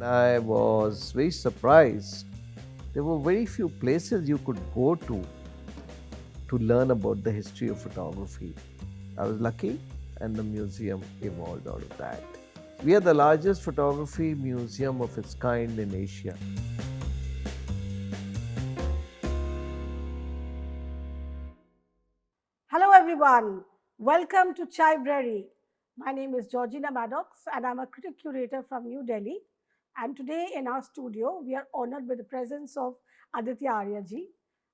I was very surprised. There were very few places you could go to learn about the history of photography. I was lucky, and the museum evolved out of that. We are the largest photography museum of its kind in Asia. Hello everyone, welcome to Chaibrary. My name is Georgina Maddox and I'm a critic curator from New Delhi. And today in our studio, we are honored with the presence of Aditya Arya ji.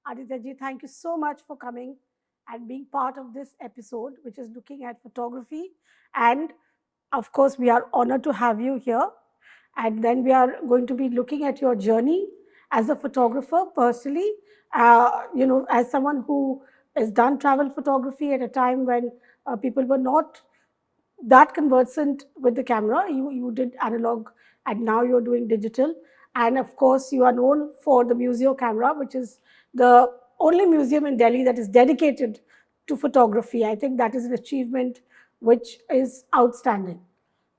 Aditya ji, thank you so much for coming and being part of this episode, which is looking at photography. And of course, we are honored to have you here. And then we are going to be looking at your journey as a photographer personally, as someone who has done travel photography at a time when people were not that conversant with the camera. You did analog and now you're doing digital. And of course, you are known for the Museo Camera, which is the only museum in Delhi that is dedicated to photography. I think that is an achievement which is outstanding.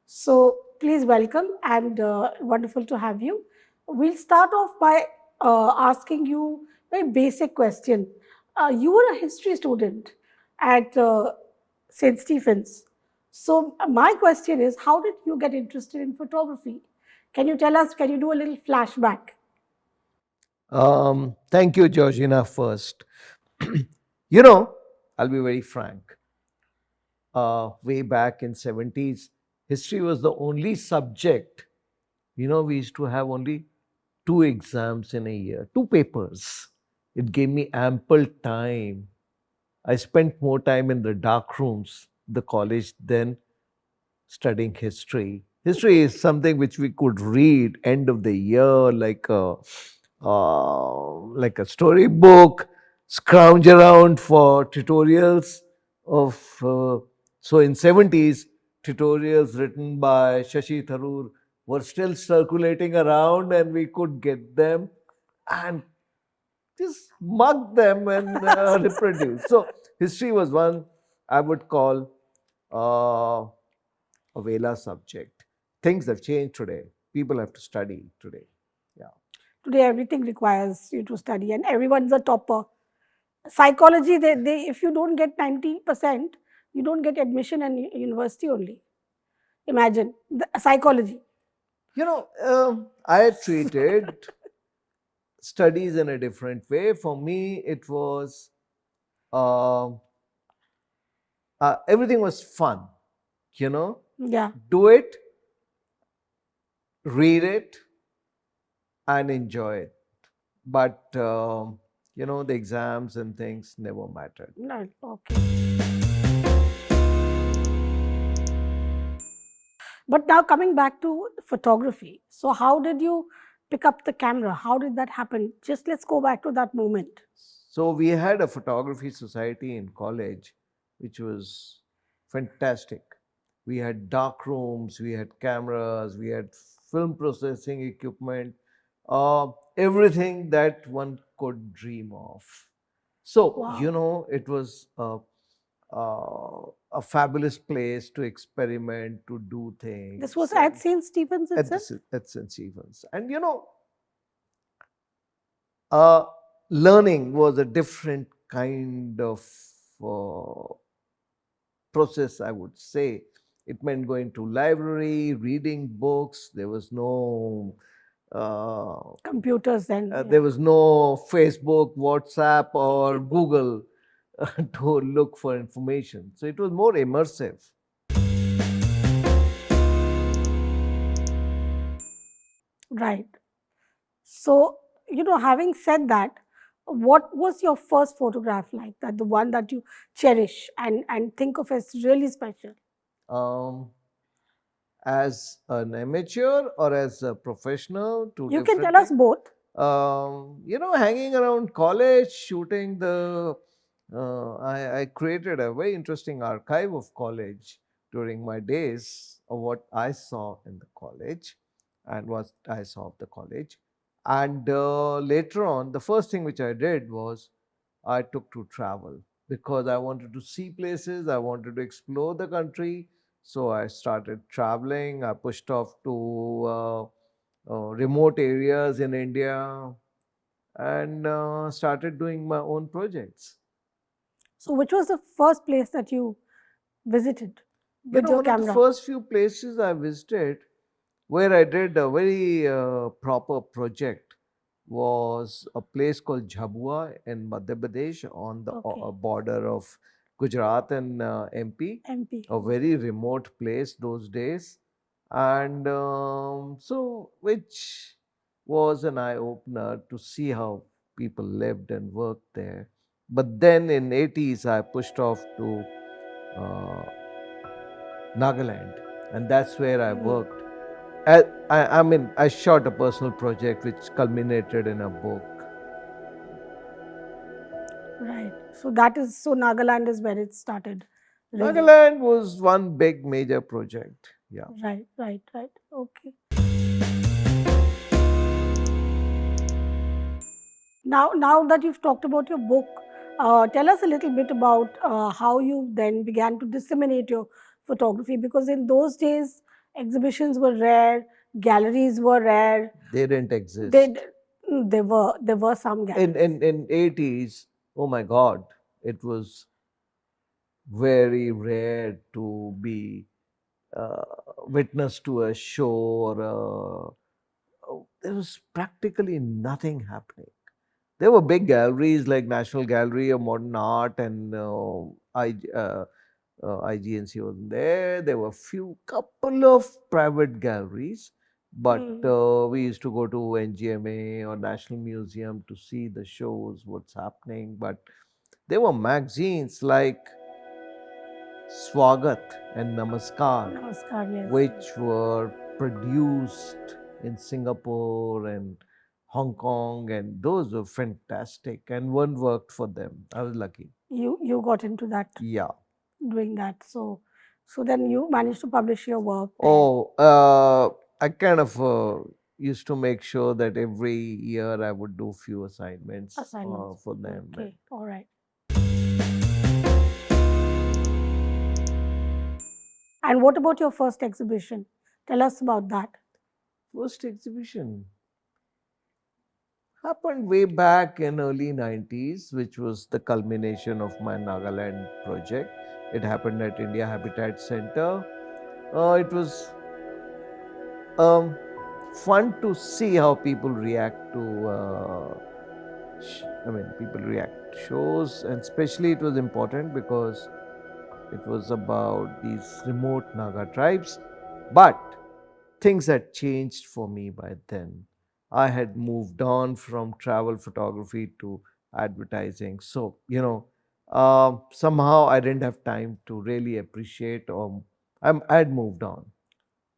So please welcome and wonderful to have you. We'll start off by asking you a very basic question. You were a history student at St. Stephen's. So my question is, how did you get interested in photography? Can you tell us, can you do a little flashback? Thank you, Georgina, first. you know, I'll be very frank. Way back in 70s, history was the only subject. We used to have only two exams in a year, two papers. It gave me ample time. I spent more time in the dark rooms, the college, than studying history. History is something which we could read end of the year, like a storybook, scrounge around for tutorials of. So in 70s, tutorials written by Shashi Tharoor were still circulating around, and we could get them and just mug them and reproduce. So history was one I would call a Vela subject. Things have changed today. People have to study today. Yeah. Today, everything requires you to study, and everyone's a topper. Psychology, if you don't get 90%, you don't get admission in university only. Imagine the psychology. I treated studies in a different way. For me, it was uh, everything was fun. You know, Yeah. do it, read it, and enjoy it. But the exams and things never mattered. No, okay. But now coming back to photography. So how did you pick up the camera? How did that happen? Just let's go back to that moment. So we had a photography society in college, which was fantastic. We had dark rooms, we had cameras, we had film processing equipment, everything that one could dream of. So, Wow. it was a fabulous place to experiment, to do This things was at St. Stephen's at itself? at St. Stephen's. And uh, learning was a different kind of uh, process, I would say. It meant going to library, reading books. There was no Computers then. there was no Facebook, WhatsApp, or Google to look for information. So it was more immersive. Right. So, having said that, what was your first photograph like? That the one that you cherish and think of as really special? Um, as an amateur or as a professional, two You can different tell us things. both. Hanging around college, shooting I created a very interesting archive of college during my days of what I saw in the college and what I saw of the college. And later on, the first thing which I did was I took to travel because I wanted to see places, I wanted to explore the country. So I started traveling. I pushed off to remote areas in India, and started doing my own projects. So, which was the first place that you visited You with know, your one of the camera? first few places I visited where I did a very proper project was a place called Jhabua in Madhya Pradesh on the Okay, border of Gujarat and MP, MP. a very remote place those days. And so, which was an eye opener to see how people lived and worked there. But then in 80s, I pushed off to uh, Nagaland, and that's where I Hmm. worked. I mean, I shot a personal project which culminated in a book. Right. So that is so Nagaland is where it started, really. Nagaland was one big major project. Yeah. Right, right, right. Okay. Now that you've talked about your book, tell us a little bit about how you then began to disseminate your photography. Because in those days, exhibitions were rare, galleries were rare. They didn't They exist. there were some galleries. In 80s, oh my God, it was very rare to be uh, witness to a show or there was practically nothing happening. There were big galleries like National Gallery of Modern Art and IGNC was there. There were few couple of private galleries, but Hmm. we used to go to NGMA or National Museum to see the shows, what's happening. But there were magazines like Swagat and Namaskar, Namaskar, yes, which yes. were produced in Singapore and Hong Kong, and those were fantastic. And one worked for them. I was lucky. You got into that, Yeah. doing that. So then you managed to publish your work there. Oh, I kind of used to make sure that every year I would do few assignments Assignments. for them. And Okay, all right. And what about your first exhibition? Tell us about that. first exhibition happened way back in early 90s, which was the culmination of my Nagaland project. It happened at India Habitat Center. It was um, fun to see how people react to I mean, people react to shows, and especially it was important because it was about these remote Naga tribes. But things had changed for me by then. I had moved on from travel photography to advertising. So, somehow I didn't have time to really appreciate, or I had moved on.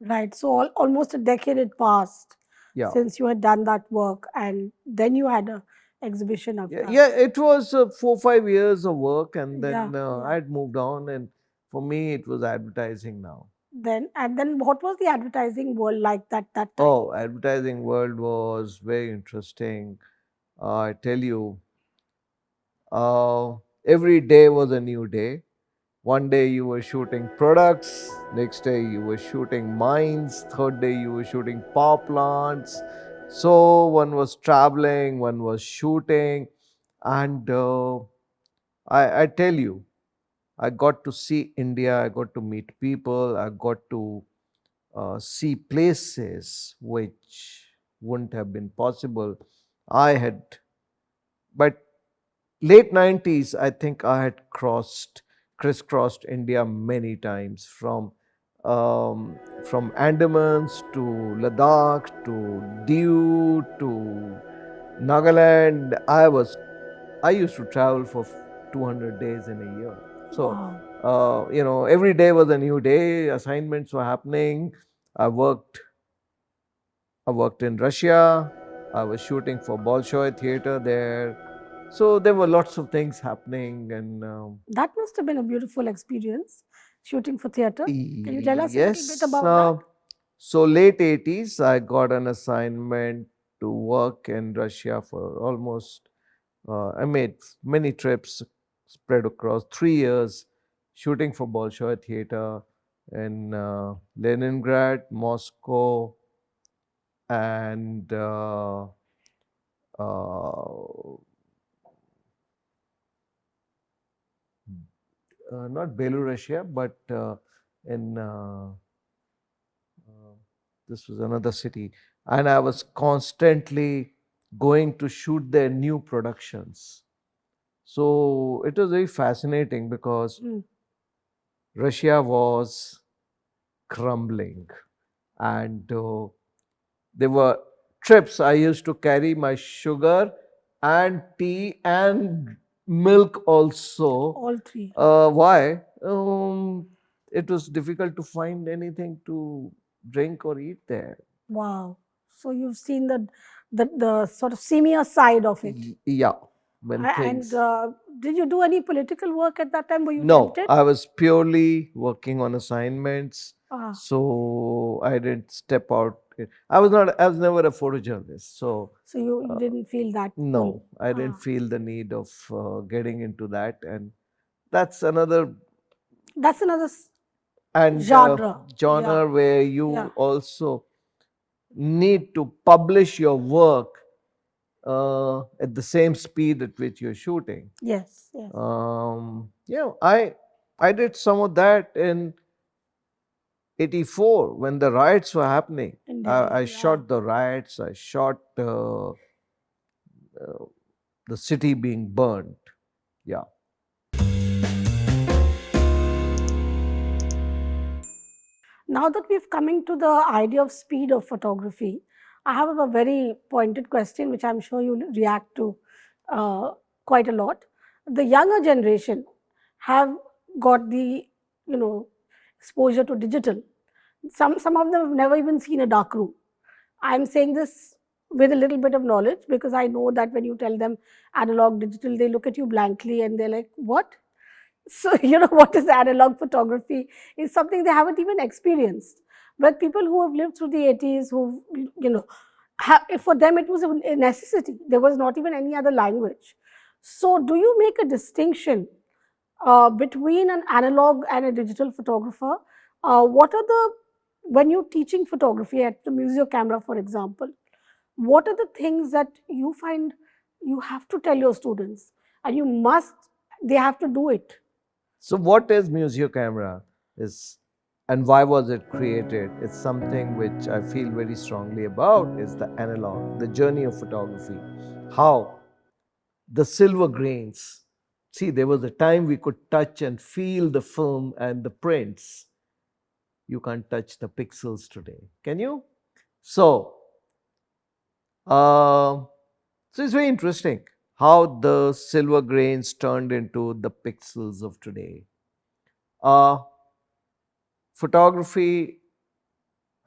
Right. So almost a decade had passed Yeah. since you had done that work, and then you had a exhibition of Yeah, that. yeah, it was 4 5 years of work, and Yeah, then I yeah. had moved on, and for me, it was advertising now. Then what was the advertising world like that time? Oh, advertising world was very interesting. I tell you, every day was a new day. One day you were shooting products, next day you were shooting mines, third day you were shooting power plants. So one was traveling, one was shooting, and I tell you, I got to see India, I got to meet people, I got to see places which wouldn't have been possible. I had, but late 90s, I think I had crisscrossed India many times from Andamans to Ladakh to Diu to Nagaland. I used to travel for 200 days in a year. So, Wow. every day was a new day. Assignments were happening. I worked. I worked in Russia. I was shooting for Bolshoi Theater there. So there were lots of things happening, and That must have been a beautiful experience shooting for theater. Can you tell us a little bit yes. about that? So late 80s, I got an assignment to work in Russia for almost. I made many trips spread across 3 years, shooting for Bolshoi Theater in Leningrad, Moscow, and uh, not Belarusia, but in uh, this was another city, and I was constantly going to shoot their new productions. So it was very fascinating because Mm. Russia was crumbling, and there were trips. I used to carry my sugar and tea and milk also. All three. Why? It was difficult to find anything to drink or eat there. Wow. So you've seen the sort of senior side of it. Yeah, when And things. did you do any political work at that time? Were you No, tempted? I was purely working on assignments, Ah, so I didn't step out. I was not. I was never a photojournalist, so so you uh, didn't feel that pull. no, I didn't Ah, feel the need of getting into that, and that's another that's another and genre. Yeah, genre where yeah. you also need to publish your work at the same speed at which you're shooting. Yes, yes. Yeah, I did some of that in '84 when the riots were happening. In Delhi. I Yeah. shot the riots. I shot the city being burned. Yeah. Now that we've coming to the idea of speed of photography, I have a very pointed question which I'm sure you'll react to uh, quite a lot. The younger generation have got the exposure to digital. Some of them have never even seen a dark room. I'm saying this with a little bit of knowledge because I know that when you tell them analog digital, they look at you blankly and they're like, "What?" So, what is analog photography is something they haven't even experienced. But people who have lived through the 80s, who, for them it was a necessity. There was not even any other language. So, do you make a distinction between an analog and a digital photographer? What are the, when you're teaching photography at the Museo Camera, for example, what are the things that you find you have to tell your students and they have to do it? So, what is Museo Camera? Is and why was it created? It's something which I feel very strongly about. Is the analog, the journey of photography, how the silver grains. See, there was a time we could touch and feel the film and the prints. You can't touch the pixels today, can you? So, uh, so it's very interesting how the silver grains turned into the pixels of today. Uh, Photography,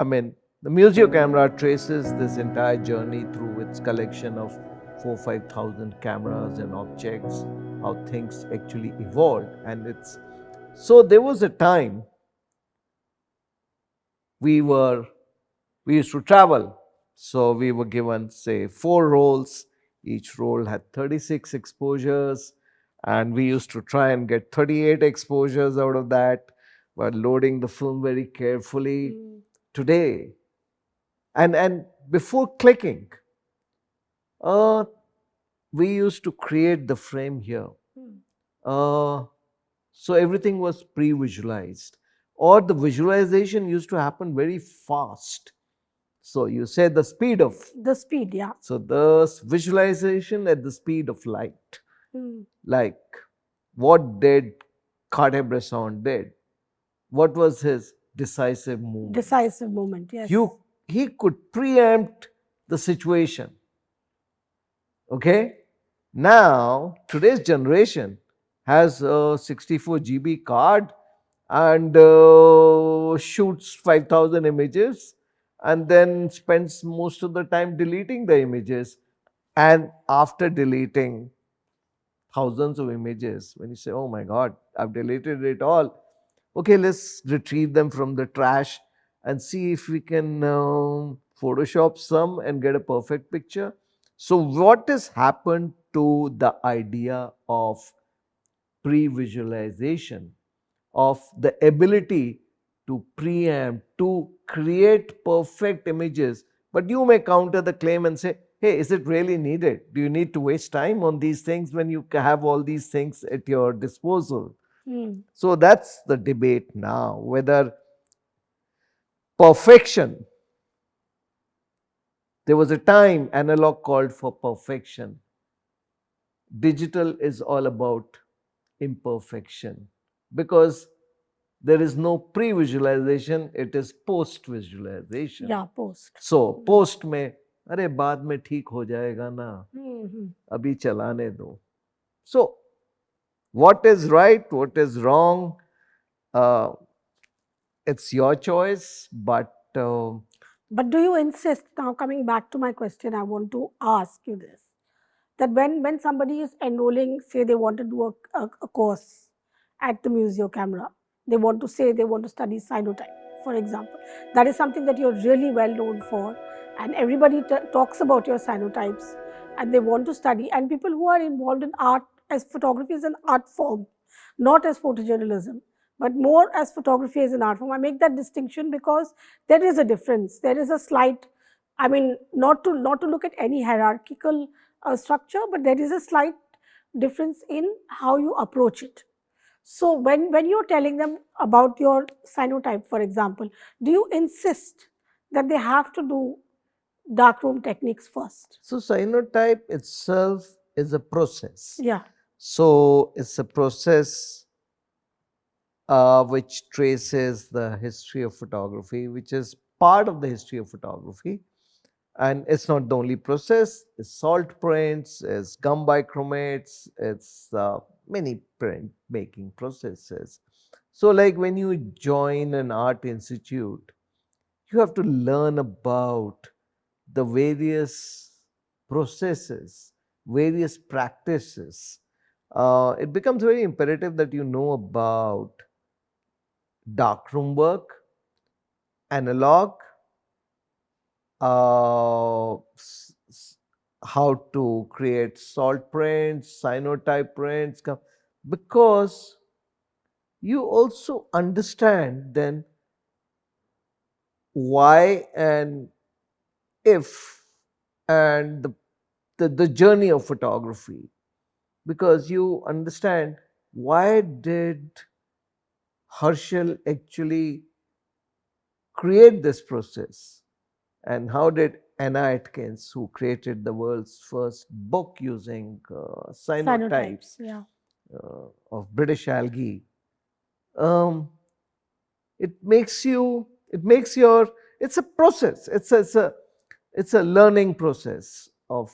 I mean, the Museo Camera traces this entire journey through its collection of 5,000 cameras and objects, how things actually evolved. And it's so there was a time we were we used to travel. So we were given, say, 4 rolls. Each roll had 36 exposures, and we used to try and get 38 exposures out of that while loading the film very carefully. Mm. Today, and before clicking, uh, we used to create the frame here. Mm. Uh, so everything was pre-visualized, or the visualization used to happen very fast. So you say the speed of, The speed, yeah. so the visualization at the speed of light. Mm. Like what did Cartier-Bresson did? What was his decisive move? Decisive moment, yes. He could preempt the situation. Okay. Now today's generation has a 64 GB card and shoots 5,000 images and then spends most of the time deleting the images. And after deleting thousands of images, when you say, oh my God, I've deleted it all, okay, let's retrieve them from the trash and see if we can Photoshop some and get a perfect picture. So, what has happened to the idea of pre visualization, of the ability to preempt, to create perfect images But you may counter the claim and say, hey, is it really needed? Do you need to waste time on these things when you have all these things at your disposal? So that's the debate now, whether perfection, there was a time analog called for perfection. Digital is all about imperfection because there is no pre-visualization, it is post-visualization. Yeah, post. So post में अरे बाद में ठीक हो जाएगा ना, अभी चलाने दो. So what is right, what is wrong, it's your choice, but But do you insist, now coming back to my question, I want to ask you this, that when somebody is enrolling, say they want to do a course at the Museo Camera, they want to say they want to study cyanotype, for example. That is something that you're really well known for, and everybody talks about your cyanotypes, and they want to study. And people who are involved in art, as photography is an art form, not as photojournalism, but more as photography as an art form. I make that distinction because there is a difference. There is a slight, I mean, not to look at any hierarchical structure, but there is a slight difference in how you approach it. So when you're telling them about your cyanotype, for example, do you insist that they have to do darkroom techniques first? so cyanotype itself is a process. Yeah. So it's a process which traces the history of photography, which is part of the history of photography. And it's not the only process, it's salt prints, it's gum bichromates, it's many print making processes. So, like when you join an art institute, you have to learn about the various processes, various practices. It becomes very imperative that you know about darkroom work, analog, how to create salt prints, cyanotype prints, because you also understand then why and if and the journey of photography, because you understand why did Herschel actually create this process, and how did Anna Atkins, who created the world's first book using cyanotypes Yeah. of British algae, um, it makes your it's a process. It's a learning process of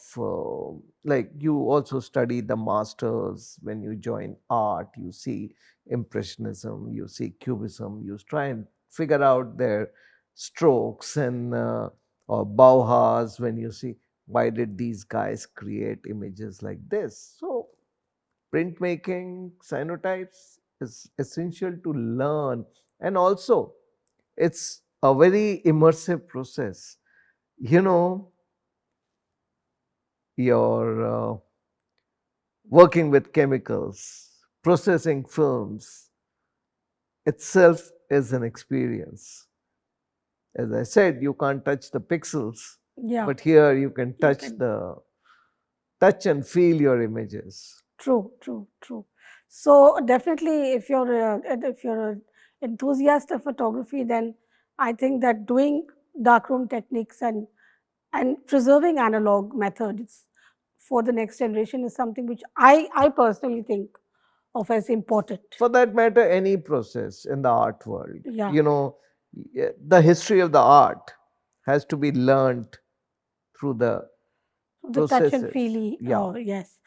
like you also study the masters when you join art. You see impressionism, you see cubism, you try and figure out their strokes, and or Bauhaus, when you see why did these guys create images like this. So printmaking, cyanotypes is essential to learn, and also it's a very immersive process. You know, you're working with chemicals, processing films itself is an experience. As I said, you can't touch the pixels, Yeah. but here you can touch can- touch and feel your images. True, true, true. So definitely, if you're an enthusiast of photography, then I think that doing darkroom techniques and preserving analog methods for the next generation is something which I personally think of as important. For that matter, any process in the art world, Yeah. the history of the art has to be learned through the The touch and processes. feely. Yeah. Oh, yes.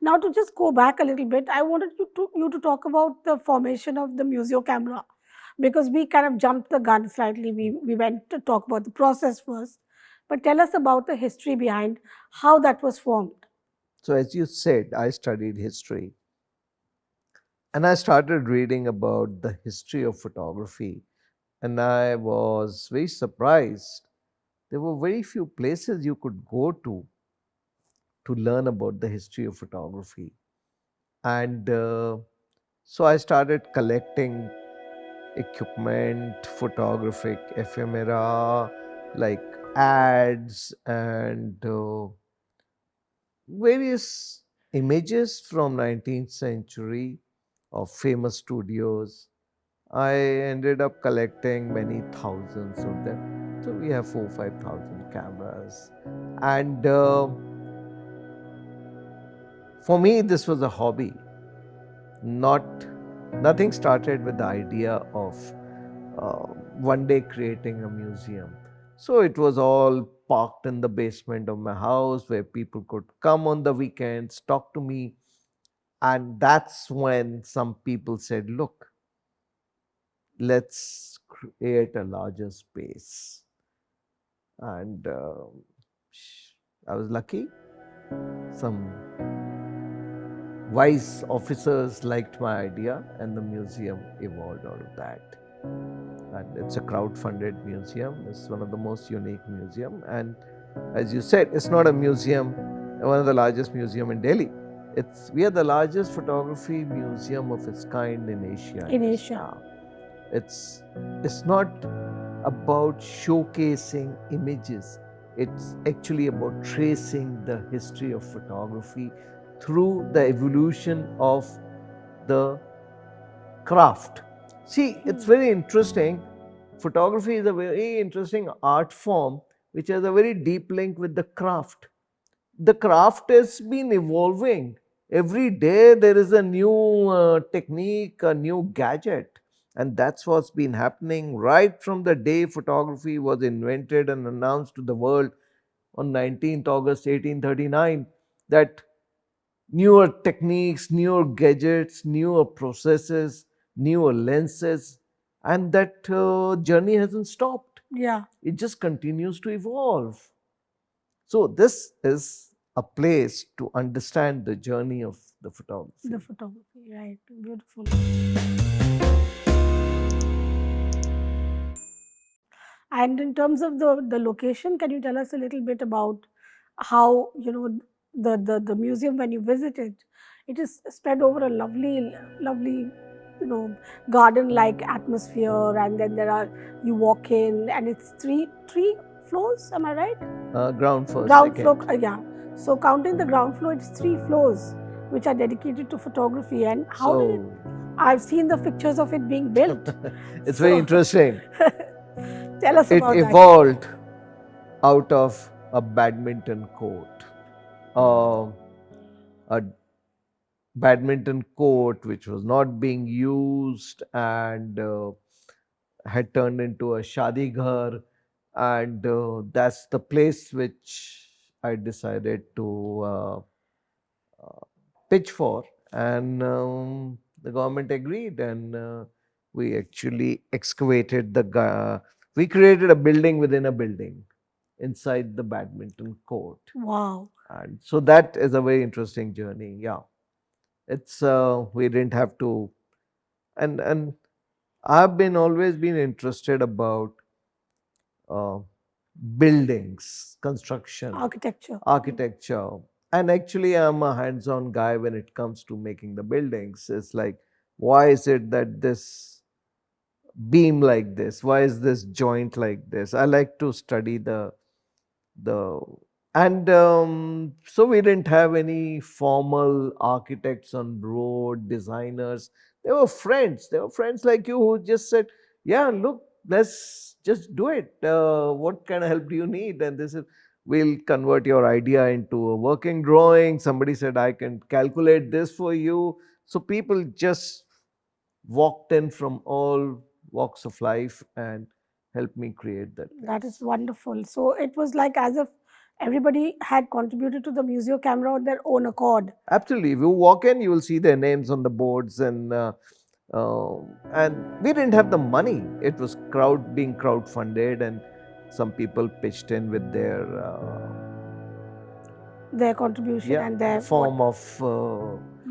Now, to just go back a little bit, I wanted you to talk about the formation of the Museo Camera, because we kind of jumped the gun slightly. We went to talk about the process first, but tell us about the history behind how that was formed. So, as you said, I studied history and I started reading about the history of photography, and I was very surprised. There were very few places you could go to learn about the history of photography. And so I started collecting equipment, photographic ephemera, like ads and various images from 19th century of famous studios. I ended up collecting many thousands of them. So we have 4 5,000 cameras. And for me, this was a hobby. Not Nothing started with the idea of one day creating a museum. So it was all parked in the basement of my house where people could come on the weekends, talk to me. And that's when some people said, look, let's create a larger space. And I was lucky. Some wise officers liked my idea, and the museum evolved out of that. And it's a crowd-funded museum. It's one of the most unique museum. And as you said, it's not a museum, one of the largest museum in Delhi. We are the largest photography museum of its kind in Asia. In Asia. It's not about showcasing images. It's actually about tracing the history of photography through the evolution of the craft. See, it's very interesting. Photography is a very interesting art form which has a very deep link with the craft. The craft has been evolving. Every day there is a new technique, a new gadget. And that's what's been happening right from the day photography was invented and announced to the world on 19th August 1839, that newer techniques, newer gadgets, newer processes, newer lenses, and that journey hasn't stopped. Yeah. It just continues to evolve. So this is a place to understand the journey of the photography. The photography, right. Beautiful. And in terms of the location, can you tell us a little bit about how, the museum, when you visit it, it is spread over a lovely, garden-like atmosphere, and then you walk in, and it's three floors, am I right? Ground first, Ground second. floor, yeah. So counting the ground floor, it's 3 floors, which are dedicated to photography. And how did it? I've seen the pictures of it being built. It's very interesting. Tell us about It that. evolved out of a badminton court. A badminton court which was not being used and had turned into a shadi ghar, and that's the place which I decided to pitch for, and the government agreed, and we actually excavated we created a building within a building inside the badminton court. Wow. And so that is a very interesting journey. Yeah, it's we didn't have to, and I've been always been interested about uh, buildings, construction, architecture. And actually, I'm a hands-on guy when it comes to making the buildings. It's like, why is it that this beam like this? Why is this joint like this? I like to study the and so we didn't have any formal architects on board, designers. They were friends like you who just said, yeah, look, let's just do it. What kind of help do you need? And this is, we'll convert your idea into a working drawing. Somebody said, I can calculate this for you. So people just walked in from all walks of life and helped me create that. That is wonderful. So it was like as if everybody had contributed to the Museo Camera on their own accord. Absolutely. If you walk in, you will see their names on the boards, and we didn't have the money. It was being crowd funded, and some people pitched in with their contribution and their form of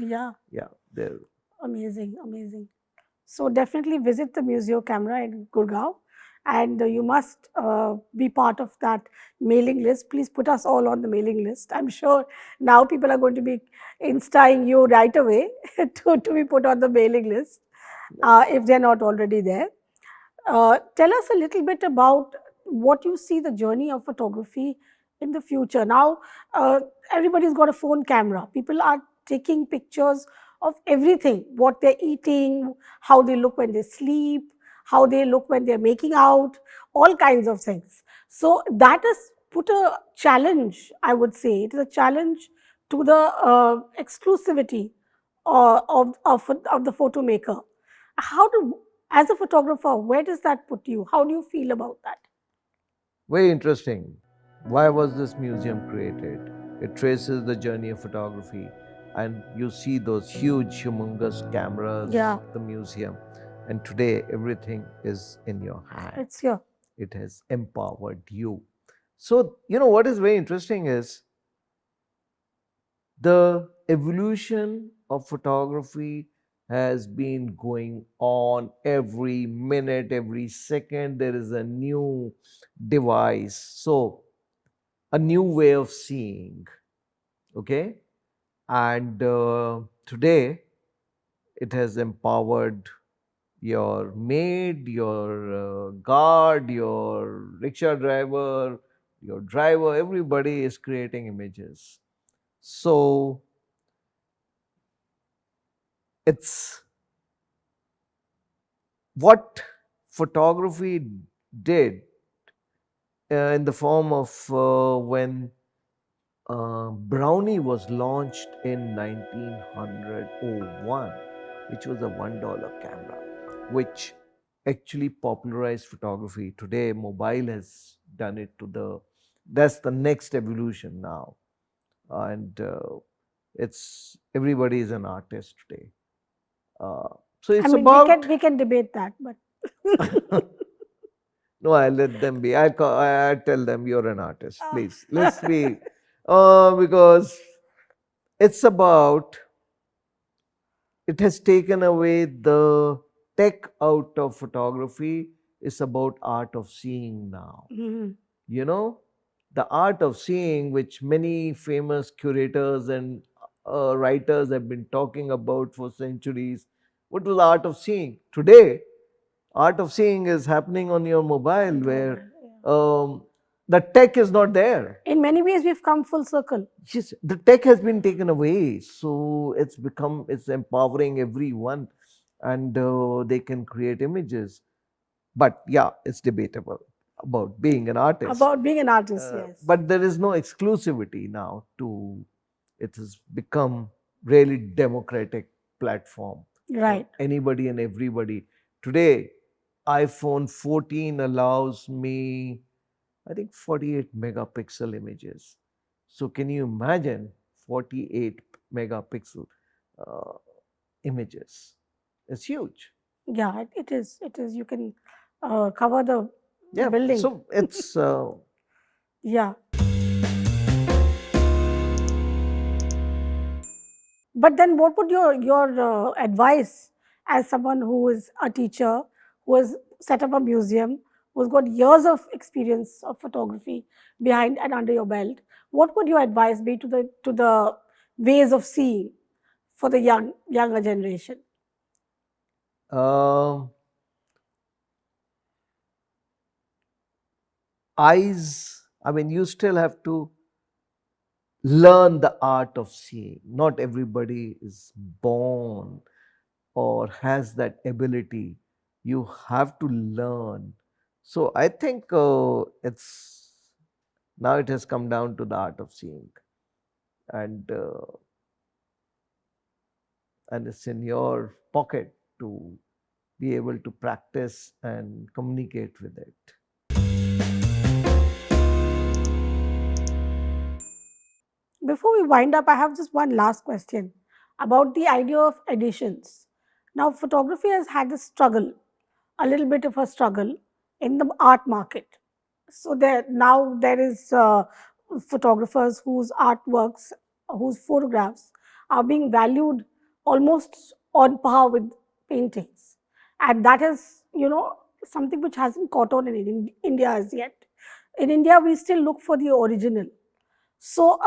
their amazing. So definitely visit the Museo Camera in Gurgaon, and you must be part of that mailing list. Please put us all on the mailing list. I'm sure now people are going to be instaing you right away to be put on the mailing list. if they're not already there. Tell us a little bit about what you see the journey of photography in the future. Now, everybody's got a phone camera. People are taking pictures of everything, what they're eating, how they look when they sleep, how they look when they're making out, all kinds of things. So that has put a challenge, I would say. It is a challenge to the exclusivity of the photo maker. How do, as a photographer, where does that put you? How do you feel about that? Very interesting. Why was this museum created? It traces the journey of photography, and you see those huge, humongous cameras Yeah, at the museum. And today, everything is in your hand. it's here. It has empowered you. So, what is very interesting is the evolution of photography has been going on every minute, every second. There is a new device. So, a new way of seeing. Okay. And today, it has empowered your maid, your guard, your rickshaw driver, your driver. Everybody is creating images. So, it's what photography did in the form of when Brownie was launched in 1901, which was a $1 camera, which actually popularized photography. Today, mobile has done it to that's the next evolution now. And it's everybody is an artist today. Uh, so I it's mean, about we can debate that, but no, I let them be. I tell them you're an artist. uh, Please, let's be. Because it's about, it has taken away the tech out of photography. It's about art of seeing now. Mhm. You know, the art of seeing, which many famous curators and writers have been talking about for centuries. What was the art of seeing? Today, art of seeing is happening on your mobile, where the tech is not there. in many ways, we've come full circle. Yes, the tech has been taken away, so it's empowering everyone, and they can create images. But yeah, it's debatable about being an artist. About being an artist, yes. But there is no exclusivity now to. It has become really democratic platform for Right. anybody and everybody. Today, iPhone 14 allows me, I think, 48 megapixel images. So can you imagine 48 megapixel uh, images? It's huge. Yeah, it is. It is. You can cover the Yeah. building. So it's Yeah. But then, what would your advice as someone who is a teacher, who has set up a museum, who's got years of experience of photography behind and under your belt? What would your advice be to the ways of seeing for the younger generation? um eyes. I mean, you still have to learn the art of seeing. Not everybody is born or has that ability. You have to learn. So I think it's now it has come down to the art of seeing, and it's in your pocket to be able to practice and communicate with it. Before we wind up, I have just one last question about the idea of editions. Now, photography has had a struggle, a little bit of a struggle in the art market. So there is photographers whose artworks, whose photographs are being valued almost on par with paintings, and that is something which hasn't caught on in India as yet. In India, we still look for the original. So,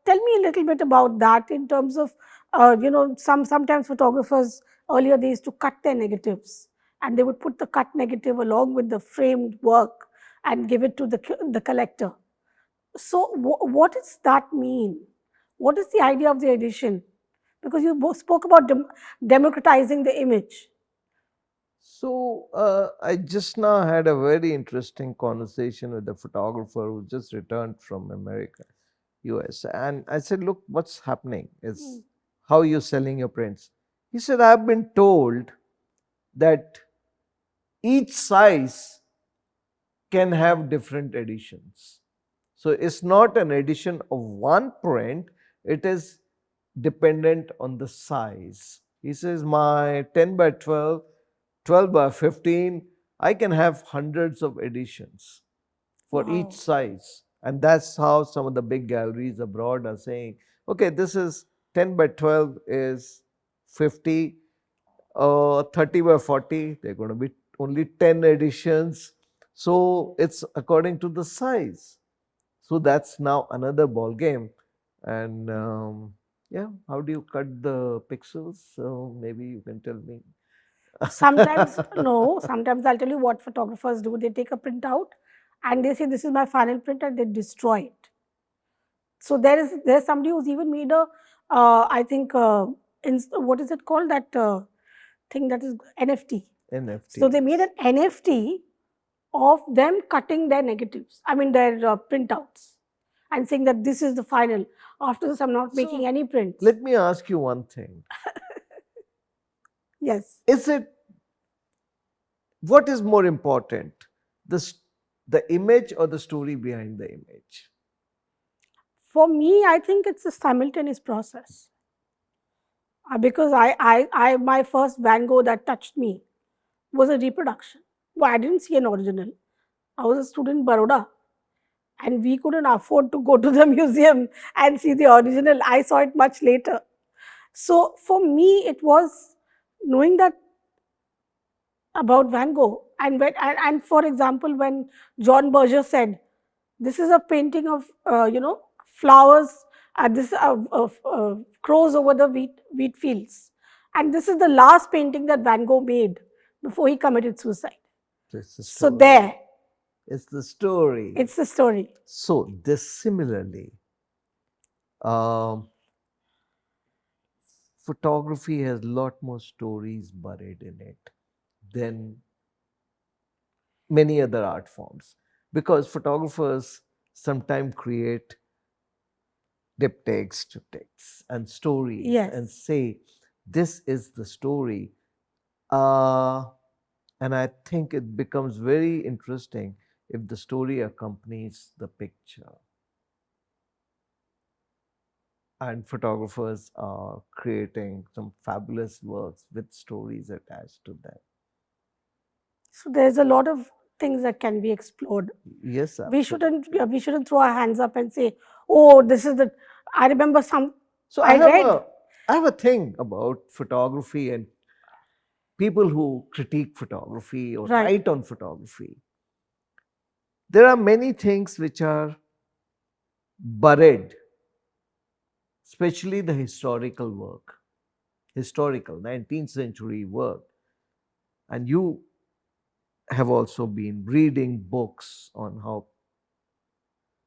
tell me a little bit about that in terms of Sometimes photographers earlier they used to cut their negatives, and they would put the cut negative along with the framed work and give it to the collector. So what does that mean? What is the idea of the edition? Because you both spoke about democratizing the image. So I just now had a very interesting conversation with a photographer who just returned from America, US, and I said, "Look, what's happening is how you're selling your prints." He said, "I've been told that each size can have different editions. So it's not an edition of one print; it is dependent on the size." He says, "My 10 by 12, 12 by 15, I can have hundreds of editions for each Wow. size." And that's how some of the big galleries abroad are saying, okay, this is 10 by 12 is 50, 30 by 40, they're going to be only 10 editions. So it's according to the size. So that's now another ball game. And yeah, how do you cut the pixels? So maybe you can tell me. Sometimes, no, sometimes I'll tell you what photographers do. They take a printout and they say, "This is my final print," and they destroy it. So there's somebody who's even made a, I think, what is it called? That thing that is NFT. So they made NFTs. an NFT of them cutting their negatives, I mean, their printouts, and saying that this is the final. After this, I'm not making So any prints. let me ask you one thing. Yes. Is it, what is more important? The image or the story behind the image? For me, I think it's a simultaneous process. Because my first Van Gogh that touched me was a reproduction. Well, I didn't see an original. I was a student in Baroda, and we couldn't afford to go to the museum and see the original. I saw it much later. So for me, it was knowing that about Van Gogh. And for example, when John Berger said, "This is a painting of flowers, this crows over the wheat fields," and this is the last painting that Van Gogh made before he committed suicide. It's the So story. there, It's the story. it's the story. So this similarly, um, photography has a lot more stories buried in it than many other art forms, because photographers sometimes create diptychs, triptychs, and stories, and Yes. say this is the story. Uh, and I think it becomes very interesting if the story accompanies the picture. And photographers are creating some fabulous works with stories attached to them. So there's a lot of things that can be explored. Yes, We shouldn't absolutely. we shouldn't throw our hands up and say, "Oh, this is the." I remember some So I read. I have a thing about photography and people who critique photography or Right. write on photography. There are many things which are buried, especially the historical work, historical 19th century work. And you have also been reading books on how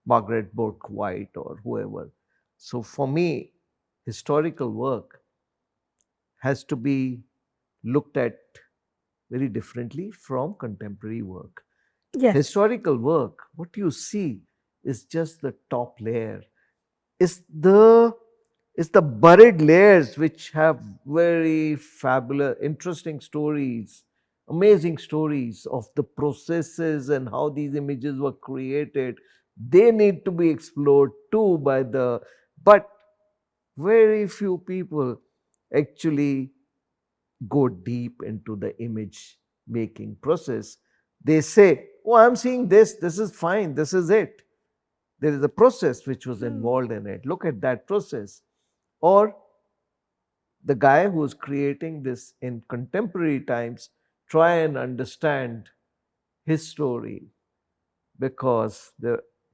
Margaret Bourke White or whoever. So for me, historical work has to be looked at very differently from contemporary work. Yes. Historical work, what you see is just the top layer. It's the buried layers which have very fabulous, interesting stories, amazing stories of the processes and how these images were created. They need to be explored too by the, but very few people actually go deep into the image making process. They say, "Oh, I'm seeing this, this is fine, this is it." There is a process which was involved in it. Look at that process. Or the guy who's creating this in contemporary times, try and understand his story, because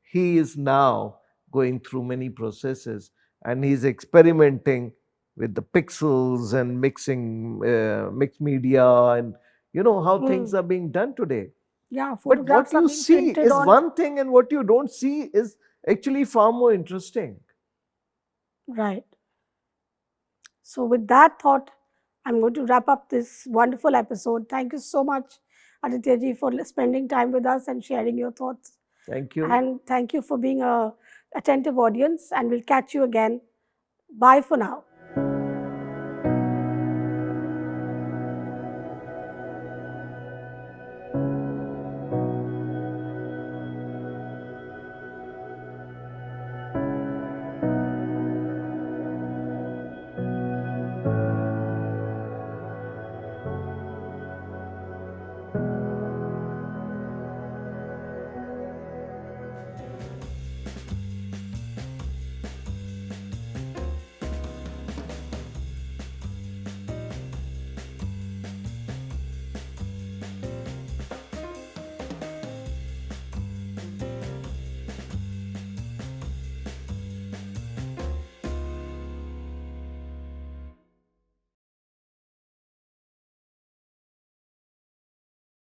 he is now going through many processes and he's experimenting with the pixels and mixed media, and how things are being done today. Yeah, But what photographs are you being see printed is on. one thing, and what you don't see is actually far more interesting. Right. So, with that thought, I'm going to wrap up this wonderful episode. Thank you so much, Aditya ji, for spending time with us and sharing your thoughts. Thank you. And thank you for being a attentive audience. And we'll catch you again. Bye for now.